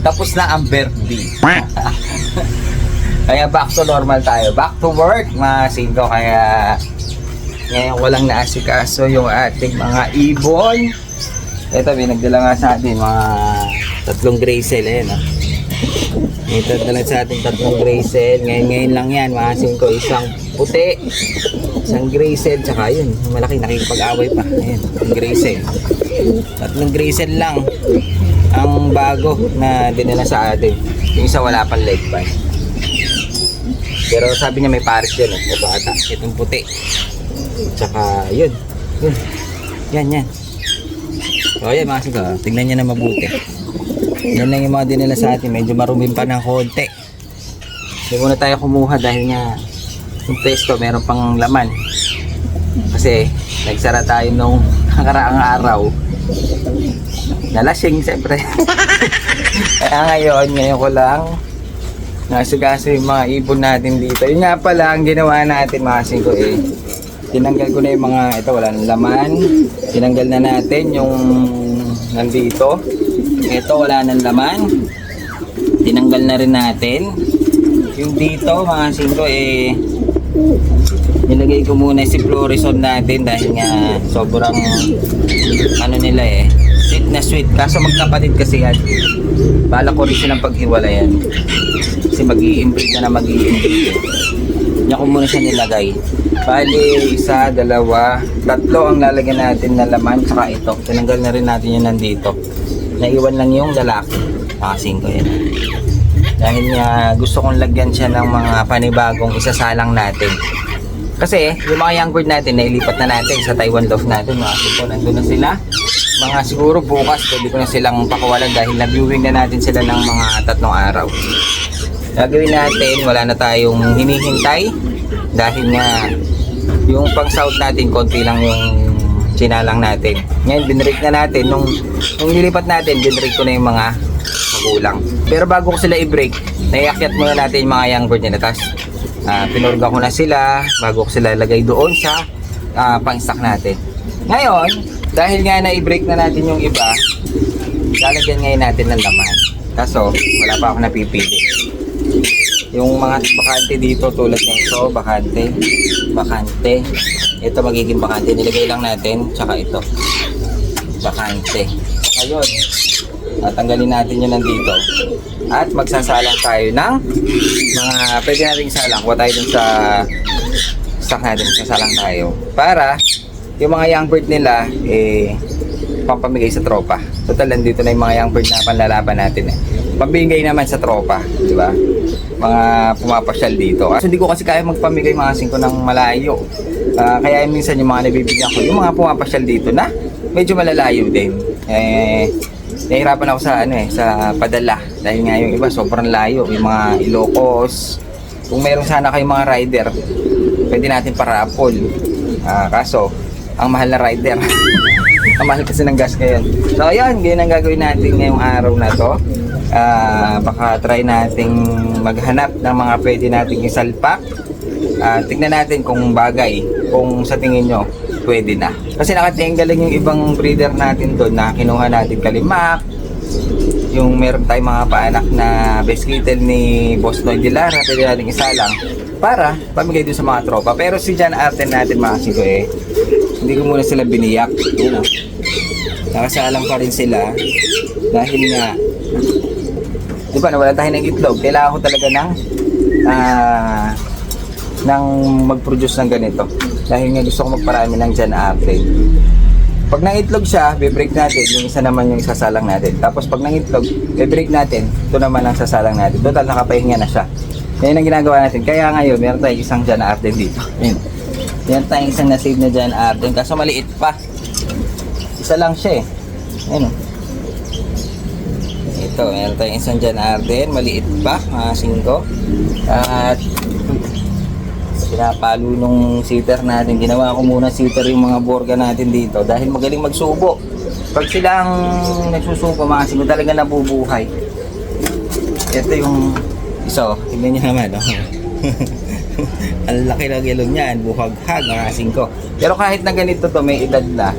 tapos na ang birthday. Kaya back to normal tayo. Back to work, mga singko. Kaya ngayon walang naasikaso yung ating mga ibon. Ito, may nagdala nga sa atin mga 3 gray cell. Ayan, ito dala sa ating 3 gray cell. Ngayon lang yan, mga singko. Isang puti, isang gray cell, tsaka yun, malaki, nakikipag-away pa. Ayan, yung gray cell. 3 gray cell lang ang bago na dinala sa atin. Yung isa wala pang leg band. Pero sabi niya may pares yun. Ito ata, itong puti. Tsaka yun. Yan. O yan mga singko, tignan niya na mabuti. Yan lang yung mga dinala sa atin. Medyo marumin pa ng konti. Hindi muna tayo kumuha dahil nga yung pesto meron pang laman. Kasi nagsara tayo nung nakaraang araw. Nalasing siyempre. Kaya ngayon ko lang nasigaso yung mga ibon natin dito. Yun nga pala ang ginawa natin mga singko tinanggal ko na yung mga ito, wala ng laman. Tinanggal na natin yung nandito. Ito wala ng laman. Tinanggal na rin natin. Yung dito mga singko nilagay ko muna si Florison natin dahil nga sobrang ano nila sweet na sweet. Kaso magkapatid kasi yan. Bala ko rin silang paghiwalayan. Kasi mag-i-inbreed Niya ko muna siya nilagay. Bali, 1, 2, 3 ang lalagyan natin na laman. Tsaka ito. Tinanggal na rin natin yung nandito. Naiwan lang yung lalaki. Pakasing ko yan. Dahil nga gusto kong lagyan siya ng mga panibagong isasalang natin. Kasi yung mga young bird natin, nailipat na natin sa Taiwan Love natin. Mga siko, nandun na sila. Mga siguro bukas, pwede ko na silang pakawalan dahil na-viewing na natin sila ng mga 3 araw. Gagawin natin, wala na tayong hinihintay. Dahil nga yung pang-south natin, konti lang yung sinalang natin. Ngayon, binrake na natin. Nung nilipat natin, binrake ko na yung mga magulang. Pero bago ko sila i-break, naiakyat muna natin yung mga young bird nila. Tapos, pinurga ko na sila bago ko sila lagay doon sa pang-stock natin. Ngayon, dahil nga na-i-break na natin yung iba, lalagyan ngayon natin ng laman. Kaso, wala pa ako napipili. Yung mga bakante dito tulad nito, bakante. Ito magiging bakante, nilagay lang natin, tsaka ito. Bakante. Saka yun, tanggalin natin yun nandito. At magsasalang tayo ng mga pwede natin isalang. Kuha tayo dun sa stock natin, magsasalang tayo. Para yung mga young bird nila, pampamigay sa tropa. Total, nandito na yung mga young bird na panlalaban natin pambigay naman sa tropa, di ba? Mga pumapasyal dito. So, hindi ko kasi kaya magpamigay mga singko ng malayo. Kaya minsan yung mga nabibigyan ko, yung mga pumapasyal dito na medyo malalayo din. Nahihirapan ako sa sa padala dahil nga yung iba sobrang layo, yung mga Ilocos. Kung meron sana kayong mga rider, pwede natin parapol. Kaso, ang mahal na rider. Ang mahal kasi ng gas ngayon. So, ayan, ganyan ang gagawin natin ngayong araw na to. Baka try nating maghanap ng mga pwede nating isalpak. Tignan natin kung bagay, kung sa tingin nyo pwede na. Kasi nakatinggalan yung ibang breeder natin doon na kinuha natin kalimak. Yung meron tayong mga paanak na best kitten ni Boss Noy de Lara, pwede natin isalang para pamigay doon sa mga tropa. Pero si John Arten natin mga siko hindi ko muna sila biniyak. Nakasalang pa rin sila dahil nga di ba nawala tayo ng itlog. Kailangan ko talaga ng mag-produce ng ganito dahil nga gusto ko magparami ng John Arten. Pag nangitlog siya, be-break natin, yung isa naman yung isasalang natin. Tapos pag nangitlog, be-break natin, ito naman ang sasalang natin. Total, nakapahinga na siya. Yan ang ginagawa natin. Kaya ngayon, meron tayong isang John Arten dito. Meron tayong isang na-save na John Arten, kaso maliit pa. Isa lang siya Ayan Ito, meron tayong isang John Arten, maliit pa, mga 5. At pinapalo nung sitter natin. Ginawa ko muna sitter yung mga borga natin dito dahil magaling magsubo. Pag silang nagsusubo mga 5, talaga nabubuhay. Ito yung iso, tingnan nyo naman ang laki ng ilong niyan, buhaghag mga 5. Pero kahit na ganito to, may edad na,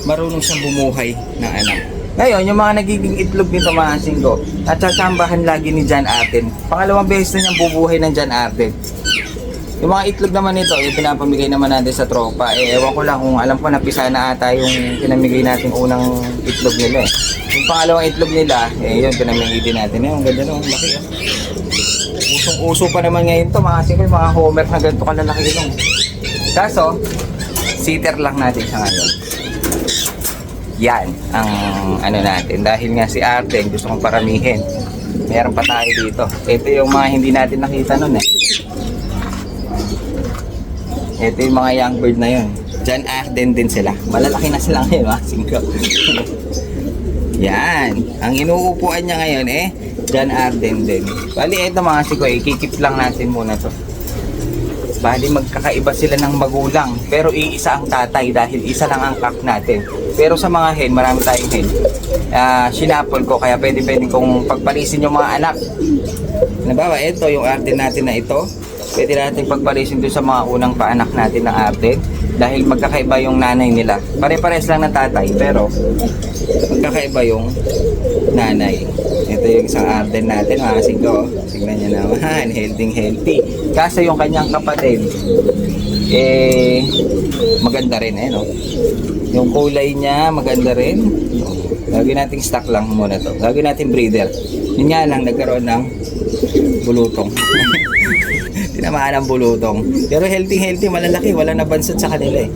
marunong siyang bumuhay ng anak. Ngayon, yung mga nagiging itlog nito mga singko, at sasamahan lagi ni John Arden. Pangalawang beses na niyang bubuhay ng John Arden. Yung mga itlog naman nito, yung pinapamigay naman natin sa tropa. Ewan ko lang kung alam ko napisa na ata yung pinamigay natin unang itlog nila eh. Yung pangalawang itlog nila, yun pinamigay din natin. Yung ganda nung laki ah. Usong-uso pa naman ngayon to mga singko, yung mga homer na ganito kalalaki nung. Kaso, sitter lang natin siya ngayon. Yan ang ano natin. Dahil nga si Arden gusto kong paramihin. Meron pa tayo dito. Ito yung mga hindi natin nakita nun eh. Ito yung mga young bird na yun. John Arden din sila. Malalaki na sila ngayon mga singko. Yan. Ang inuupuan niya ngayon eh, John Arden din. Bali ito mga singko, ikikip lang natin muna to. Bali magkakaiba sila ng magulang. Pero iisa ang tatay dahil isa lang ang cock natin. Pero sa mga hen, marami tayong hen. Sinapol ko kaya pwede kong pagpalisin yung mga anak. Nabawa, ito yung Arden natin na ito. Pwede natin pagpalisin doon sa mga unang paanak natin ng Arden. Dahil magkakaiba yung nanay nila. Pare-pares lang ng tatay pero magkakaiba yung nanay. Ito yung isang Arden natin mga singko. Tignan nyo naman, healthy. Kaso yung kanyang kapatid, maganda rin no? Yung kulay niya, maganda rin. Gagawin natin stock lang muna to. Gagawin natin breeder. Yun nga lang, nagkaroon ng bulutong. Tinamaan ng bulutong. Pero healthy, malalaki. Wala na bansot sa kanila eh.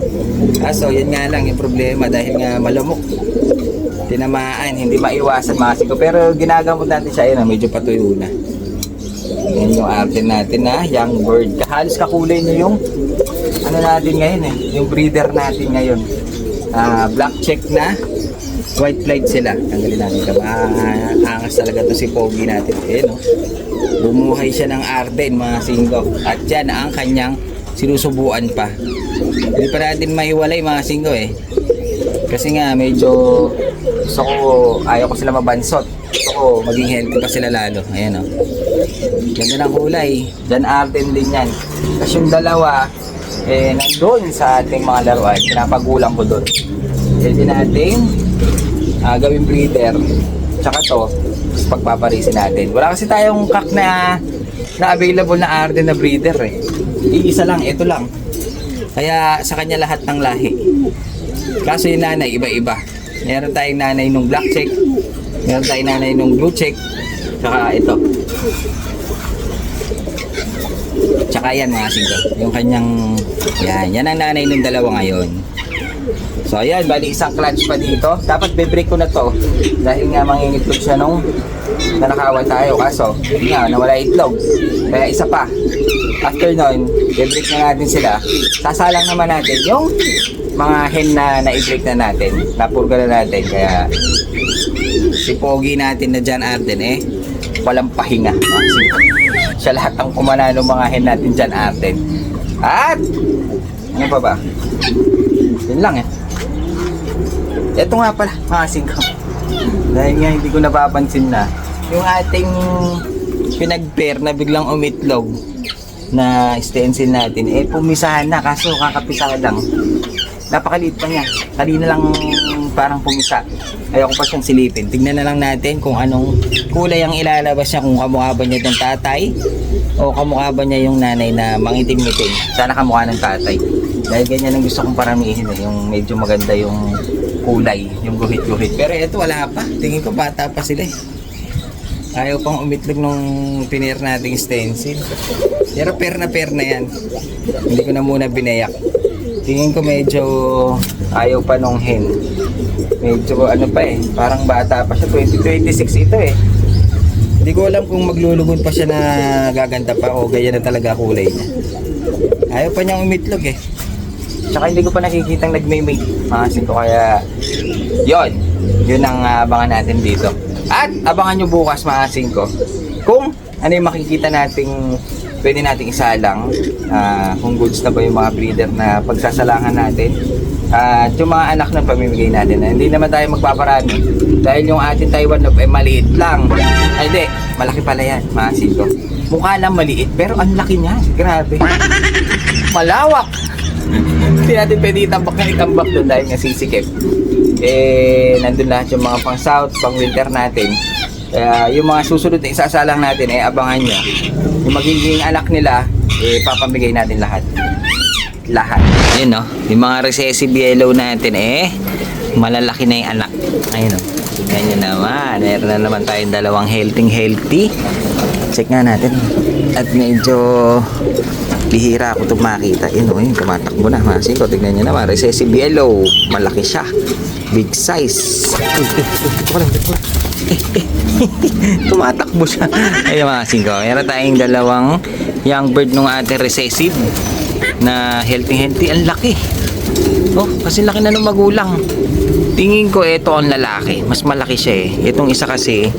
Kaso, yun nga lang yung problema dahil nga malamok. Tinamaan, hindi maiwasan mga singko. Pero ginagamot natin siya, yun, medyo patuyo na. Yan yung Arden natin na young bird. Halos kakulay niya yung ano natin ngayon eh. Yung breeder natin ngayon. Black check na white flight sila. Tanggalin natin ito. Angas talaga to si Pogi natin. No? Bumuhay siya ng Arden mga singko. At yan ang kanyang sinusubuan pa. Hindi pa natin mahiwalay mga singko eh. Kasi nga medyo gusto ko, ayaw ko sila mabansot. Gusto ko maging healthy pa sila lalo. Ayan o. Ganda ng kulay. John Arden din yan. Kasi yung dalawa nandun sa ating mga laruan. Pinapagulang ko doon. Pwede natin gawing breeder. Tsaka to, pagpaparisin natin. Wala kasi tayong cock na available na Arden na breeder eh. Iisa lang, ito lang. Kaya sa kanya lahat ng lahi. Kaso yung nanay, iba-iba. Meron tayong nanay nung black check. Meron tayong nanay nung blue check. Tsaka ito. Tsaka yan mga singko. Yung kanyang, yan ang nanay nung dalawa ngayon. So ayan, bali isang clutch pa dito. Dapat be-break ko na to. Dahil nga mangingitlog siya nung nanakawan tayo. Kaso, yun nga, nawala itlog. Kaya isa pa. After nun, be-break na natin sila. Sasalang naman natin yung mga hen na na-break na natin. Napurga na natin. Kaya si Pogi natin na John Arden walang pahinga. Siya lahat ang kumana ng mga hen natin John Arden. At ano pa ba? Yun lang Ito nga pala mga singko. Dahil nga hindi ko napapansin na yung ating pinag-pair na biglang umitlog na stencil natin pumisahan na kaso kakapisa lang. Napakaliit pa niya. Kanina lang parang pumisa. Ayoko pa siyang silipin. Tignan na lang natin kung anong kulay ang ilalabas niya. Kung kamukha ba niya ng tatay o kamukha ba niya yung nanay na mangitim-itim. Sana kamukha ng tatay. Dahil ganyan ang gusto kong paramihin yung medyo maganda yung kulay, yung guhit-guhit. Pero ito wala pa. Tingin ko bata pa sila Ayaw pang umitlog nung pinair nating stencil. Pero pair na yan. Hindi ko na muna binayak. Tingin ko medyo ayaw pa nung hen. Medyo ano pa parang bata pa siya. 2026 ito Hindi ko alam kung maglulugon pa siya na gaganda pa o gaya na talaga kulay niya. Ayaw pa niyang umitlog Tsaka hindi ko pa nakikitang nagme-mate mga singko. Kaya yun ang abangan natin dito. At abangan nyo bukas mga singko kung ano yung makikita nating pwede nating isalang, kung goods na ba yung mga breeder na pagsasalangan natin. At yung mga anak na pamimigay natin, hindi naman tayo magpaparami dahil yung ating Taiwan Love maliit lang. Ay hindi, malaki pala yan mga singko. Mukha lang maliit pero ang laki niya, grabe. Malawak. Hindi natin pwede itambak doon dahil nga sisikip. nandun lahat yung mga pang south, pang winter natin. Kaya yung mga susunod na isasalang natin, abangan nyo. Yung magiging anak nila, papamigay natin lahat. Lahat. Yun, no? Yung mga recessive yellow natin, malalaki na yung anak. Ayun, no? Tignan nyo naman. Meron na naman tayong dalawang healthy. Check nga natin. At medyo bihira ako itong makita. Yun, no? Yung tumatakbo na. Masin ko, tignan nyo naman. Recessive yellow. Malaki siya. Big size. Tumatakbo siya. Ayun mga singko. Meron tayong dalawang young bird nung ating recessive na healthy. Ang laki. Oh, kasi laki na nung magulang. Tingin ko ito ang lalaki. Mas malaki siya eh. Itong isa kasi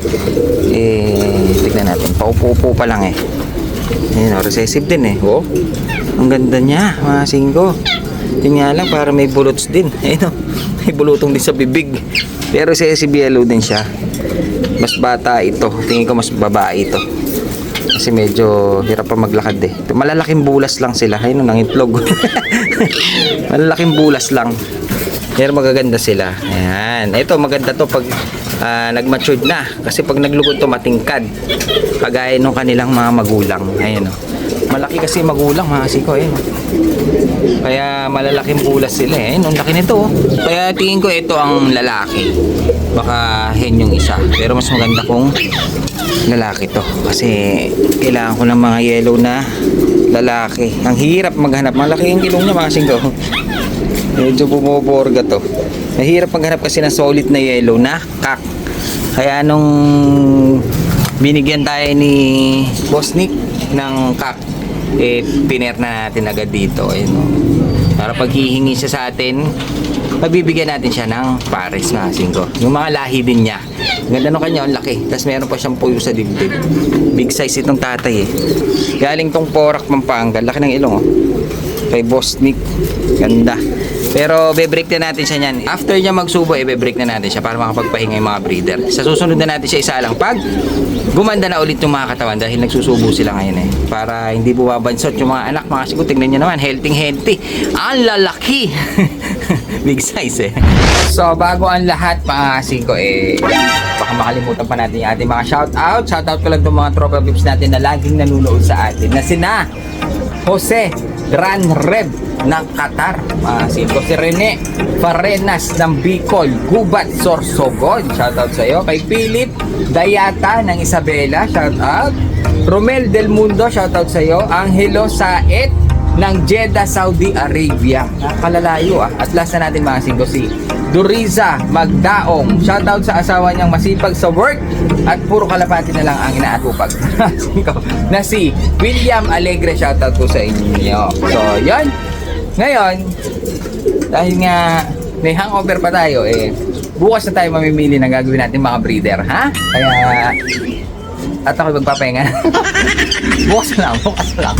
tignan natin. Paupo-upo pa lang eh. Ayun, recessive din eh. Oh, ang ganda niya mga singko. Tingnan lang para may bulots din. Ayun, may bulutong din sa bibig. Pero recessive yellow din siya. Mas bata ito. Tingin ko mas babae ito. Kasi medyo hirap pa maglakad eh. Malalaking bulas lang sila. Ayun, nangitlog. Malalaking bulas lang. Pero magaganda sila. Ayan. Ito maganda to pag nag-matured na. Kasi pag naglugod to matingkad. Kagaya nung kanilang mga magulang. Ayan o. Malaki kasi magulang mga siko. Ayan o. Kaya malalaking bulas sila eh. Ang laki nito. Kaya tingin ko ito ang lalaki. Baka hen yung isa. Pero mas maganda kung lalaki to. Kasi kailangan ko ng mga yellow na lalaki. Ang hirap maghanap. Malaki yung kilong niya mga singko. Medyo bumoborga to. Mahirap maghanap kasi ng solid na yellow na kak. Kaya nung binigyan tayo ni Boss Nick ng kak, piner na natin agad dito. Ayun, no? Para pag hihingi siya sa atin, mabibigyan natin siya ng pares na singko. Yung mga lahi din niya. Ganda nung kanya, ang laki. Tapos meron pa siyang puyo sa dibdib. Big size itong tatay eh. Galing tong Porac, Pampanga. Laki ng ilong oh. Kay Boss Nick. Ganda. Pero be-break na natin siya niyan. After niya magsubo, be-break na natin siya para makapagpahinga yung mga breeder. Sa susunod na natin siya isa lang pag gumanda na ulit yung mga katawan dahil nagsusubo sila ngayon eh. Para hindi bumabansot yung mga anak. Mga sigo, tignan nyo naman. Healthy. Ang lalaki. Big size eh. So, bago ang lahat mga singko baka makalimutan pa natin yung ating mga shoutout. Shoutout ko lang itong mga tropa pips natin na laging nanunood sa atin. Na sina Jose Gran Red ng Qatar, si Rene Farenas ng Bicol, Gubat, Sorsogon, shoutout sa iyo. Kay Philip Dayata ng Isabela, shoutout. Romel Del Mundo, shoutout sa iyo. Angelo Saet ng Jeddah, Saudi Arabia. Nakalalayo ah. At last na natin mga singko, si Doriza Magdaong, shoutout sa asawa niyang masipag sa work at puro kalapati na lang ang inaatupag. Na si William Alegre, shoutout po sa inyo. So, yun. Ngayon, dahil nga may hangover pa tayo, bukas na tayo mamimili ng gagawin natin mga breeder, ha? Kaya, at ako'y magpapahinga. Bukas na lang.